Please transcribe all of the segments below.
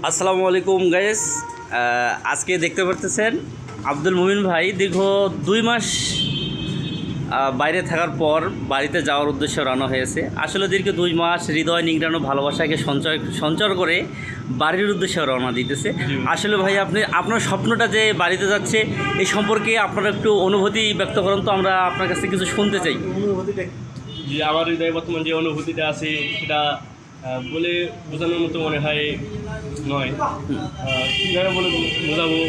আসসালামু আলাইকুম গাইস। আজকে দেখতে পারতেছেন আব্দুল মুমিন ভাই দীর্ঘ 2 মাস বাইরে থাকার পর বাড়িতে যাওয়ার উদ্দেশ্যে রওনা হয়েছে। আসলে দীর্ঘ 2 মাস হৃদয় নিংড়ানো ভালোবাসাকে সঞ্চয় করে বাড়ির উদ্দেশ্যে রওনা দিতেছে। আসলে ভাই আপনার স্বপ্নটা যে বাড়িতে যাচ্ছে এই সম্পর্কে আপনার একটু অনুভূতি ব্যক্ত করেন তো, আমরা আপনার কাছে কিছু শুনতে চাই। যে আমার হৃদয়ে বর্তমান যে অনুভূতিটা আছে সেটা বলে বোঝানোর মতো মনে হয় নয়। কীভাবে বলে বোঝাবো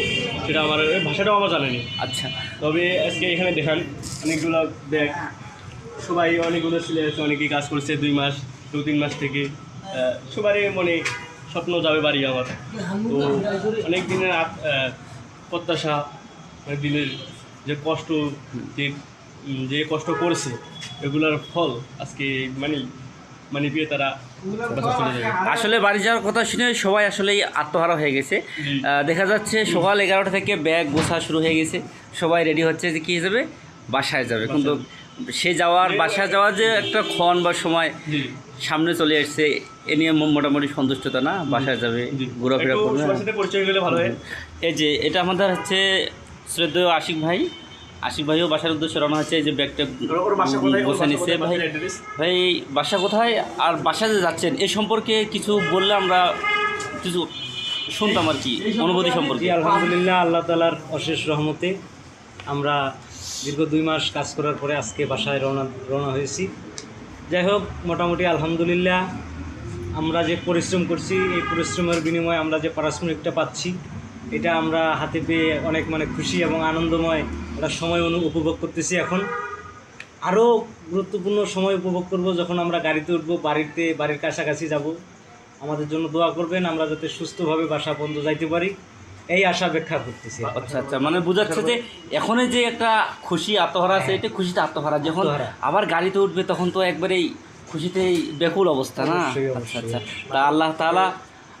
সেটা আমার ভাষাটাও আমার জানেনি। আচ্ছা, তবে আজকে এখানে দেখান অনেকগুলো ব্যাগ, সবাই অনেকগুলো ছেলে আছে, অনেকেই কাজ করছে 2 মাস 2-3 মাস থেকে। সবারই মনে স্বপ্ন যাবে বাড়ি আমার। তো অনেক দিনের প্রত্যাশা, অনেক দিনের যে কষ্ট, যে কষ্ট করছে এগুলোর ফল আজকে মানে পেয়ে তারা চলে যাবে। আসলে বাড়ি যাওয়ার কথা শুনে সবাই আসলেই আত্মহারা হয়ে গেছে। দেখা যাচ্ছে সকাল 11টা থেকে ব্যাগ গোছা শুরু হয়ে গেছে, সবাই রেডি হচ্ছে যে কী যাবে, বাসায় যাবে। কিন্তু বাসায় যাওয়ার যে একটা ক্ষণ বা সময় সামনে চলে আসছে, এ নিয়ে মোটামুটি সন্তুষ্টতা না, বাসায় যাবে, ঘোরাফেরা করবে। পরিচয় গেলে ভালো হয়। এই যে এটা আমাদের হচ্ছে শ্রদ্ধেয় আশিক ভাইও বাসার উদ্দেশ্যে রওনা হচ্ছে। এই যে ব্যাগটা গোছা নিচ্ছে। ভাই বাসা কোথায় আর বাসা যে যাচ্ছেন এই সম্পর্কে কিছু বললে আমরা কিছু শুনতাম আর কি, অনুভূতি সম্পর্কে। আলহামদুলিল্লাহ, আল্লাহ তাআলার অশেষ রহমতে আমরা দীর্ঘ 2 মাস কাজ করার পরে আজকে বাসায় রওনা হয়েছি। যাই হোক, মোটামুটি আলহামদুলিল্লাহ আমরা যে পরিশ্রম করছি এই পরিশ্রমের বিনিময়ে আমরা যে পারিশ্রমিকটা পাচ্ছি এটা আমরা হাতে পেয়ে অনেক খুশি এবং আনন্দময় একটা সময় উপভোগ করতেছি। এখন আরও গুরুত্বপূর্ণ সময় উপভোগ করব যখন আমরা গাড়িতে উঠবো, বাড়ির কাছাকাছি যাব। আমাদের জন্য দোয়া করবেন, আমরা যাতে সুস্থভাবে বাসা পর্যন্ত যাইতে পারি এই আশা ব্যাখ্যা করতেছি। আচ্ছা, মানে বোঝাচ্ছে যে এখনই যে একটা খুশি আত্মহারা আছে, এটা খুশিতে আত্মহারা। যখন আবার গাড়িতে উঠবে তখন তো একবারেই খুশিতেই ব্যাকুল অবস্থা না। আচ্ছা, তা আল্লাহ তাআলা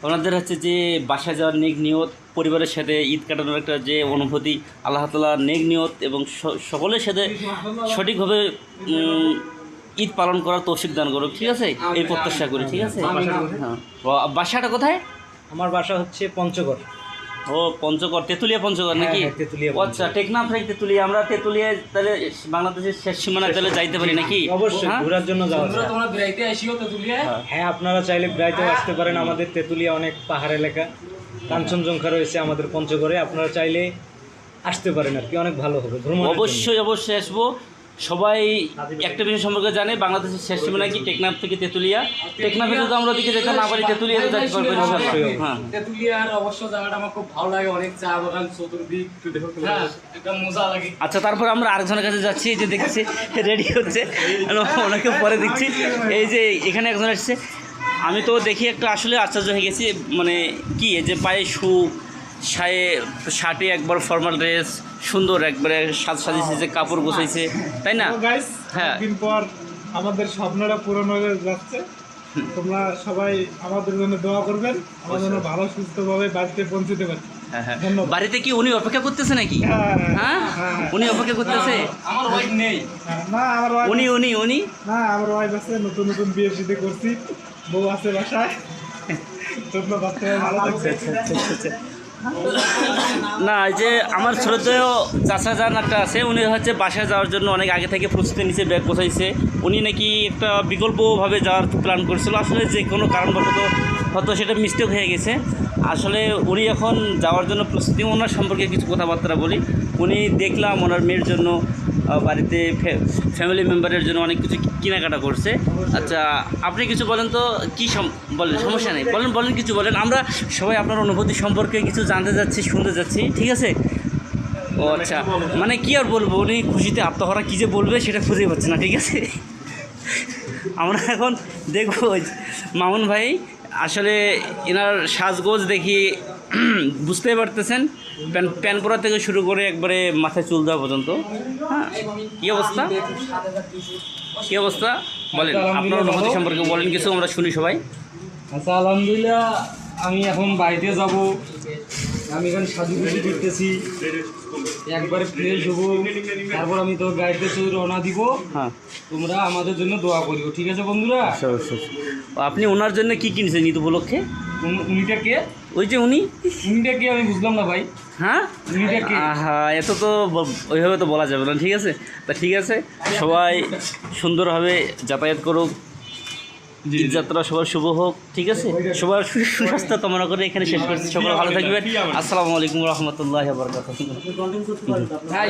ওনাদের হচ্ছে যে বাসায় যাওয়ার নেক নিয়ত, পরিবারের সাথে ঈদ কাটানোর একটা যে অনুভূতি, আল্লাহ তাআলা নেক নিয়ত এবং সকলের সাথে সঠিকভাবে ঈদ পালন করার তৌফিক দান করুক। ঠিক আছে, এই প্রত্যাশা করি। ঠিক আছে, হ্যাঁ। বাসাটা কোথায়? আমার বাসা হচ্ছে পঞ্চগড়। ও, পঞ্চগড়, তেঁতুলিয়া পঞ্চগড় নাকি? তেঁতুলিয়া। আচ্ছা, টেকনাফ থেকে তেঁতুলিয়া। আমরা তেঁতুলিয়ায় তাহলে বাংলাদেশের শেষ সীমানা তাহলে যাইতে পারি নাকি? অবশ্যই ঘোরার জন্য যাওয়া যায়। হ্যাঁ, আপনারা চাইলে বেড়াইতেও আসতে পারেন। আমাদের তেঁতুলিয়া অনেক পাহাড় এলাকা, কাঞ্চনজঙ্ঘা রয়েছে আমাদের পঞ্চগড়ে। আপনারা চাইলে আসতে পারেন আর কি, অনেক ভালো হবে ভ্রমণ। অবশ্যই আসবো। সবাই একটা বিষয় সম্পর্কে জানে, বাংলাদেশের শেষ সীমানা কি টেকনাফ থেকে তেঁতুলিয়া। টেকনাফে যদি আমরা ওদিকে যেতে না পারি, তেঁতুলিয়াতে যাইতে পারবো। হ্যাঁ, তেঁতুলিয়ার অবশ্য জায়গাটা আমার খুব ভালো লাগে, অনেক চা বাগান চতুর্দিক, একটা মজা লাগে। আচ্ছা, তারপর আমরা আরেকজনের কাছে যাচ্ছি, যে দেখছি রেডি হচ্ছে, ওনাকে পরে দেখছি। এই যে এখানে একজন আসছে, আমি তো দেখি একটা আসলে আশ্চর্য হয়ে গেছি। মানে কি, এই যে পায়ে শার্টে একবার ফর্মাল ড্রেস, সুন্দর একবারে সাজিয়েছে, যে কাপড় গোছাইছে, তাই না? হ্যাঁ, দিন পর আমাদের স্বপ্নটা পূরণ হয়ে যাচ্ছে। তোমরা সবাই আমাদের জন্য দোয়া করবেন, আমাদের জন্য ভালো সুস্থভাবে বাড়িতে পৌঁছতে পারি। হ্যাঁ, বাড়িতে কি উনি অপেক্ষা করতেছে নাকি? হ্যাঁ, উনি অপেক্ষা করতেছে। আমার ওয়াইফ নেই। না, আমার ওয়াইফ উনি না, আমার ওয়াইফ আছে, নতুন বিয়ে শাদী করছি, বউ আছে বাসায়। তোমরা বাচ্চা ভালো থাকছে। না, এই যে আমার শ্রদ্ধেয় চাচা যান একটা আছে, উনি হচ্ছে বাসায় যাওয়ার জন্য অনেক আগে থেকে প্রস্তুতি নিচ্ছে, ব্যাগ গোছাইছে। উনি নাকি একটা বিকল্পভাবে যাওয়ার প্ল্যান করছিল, আসলে যে কোনো কারণবশত হয়তো সেটা মিস্টেক হয়ে গেছে। আসলে উনি এখন যাওয়ার জন্য প্রস্তুতি। ওনার সম্পর্কে কিছু কথাবার্তা বলি। উনি দেখলাম ওনার মেয়ের জন্য বাড়িতে ফ্যামিলি মেম্বারের জন্য অনেক কিছু কেনাকাটা করছে। আচ্ছা, আপনি কিছু বলেন তো, কী বলেন, সমস্যা নেই, বলেন কিছু বলেন। আমরা সবাই আপনার অনুভূতি সম্পর্কে কিছু জানতে যাচ্ছি, শুনতে যাচ্ছি। ঠিক আছে? ও আচ্ছা, মানে কি আর বলবো, উনি খুশিতে আত্মহারা কী যে বলবে সেটা খুঁজে পাচ্ছে না। ঠিক আছে, আমরা এখন দেখবো মামুন ভাই। আসলে এনার সাজগোজ দেখি বুঝতেই পারতেছেন, প্যান পরা থেকে শুরু করে একবারে মাথায় চুল দেওয়া পর্যন্ত। হ্যাঁ, কী অবস্থা বলেন, আপনার অনুভূতি সম্পর্কে বলেন কিছু, আমরা শুনি সবাই। আচ্ছা, আলহামদুলিল্লাহ, আমি এখন বাড়িতে যাব। আমি এখানে সাজুগুজু করতেছি, একবারে ফ্রেশ হবো, তারপর আমি তোর গাড়িতে চলে রওনা দিব। হ্যাঁ, তোমরা আমাদের জন্য দোয়া করিও, ঠিক আছে বন্ধুরা? আপনি ওনার জন্য কি কিনছেন ঈদ উপলক্ষে? উনিটা কে? ওই যে উনি। উনিটা কে আমি বুঝলাম না ভাই। হ্যাঁ উনিটা কে? হ্যাঁ, এত তো ওইভাবে তো বলা যাবে না, ঠিক আছে? তা ঠিক আছে, সবাই সুন্দরভাবে যাতায়াত করুক, ঈদ যাত্রা সবার শুভ হোক, ঠিক আছে? সবার সুস্বাস্থ্য কামনা করে এখানে শেষ করছি। সকলে ভালো থাকবেন। আসসালামু আলাইকুম রহমতুল্লাহ বারকাতুহু। ভাই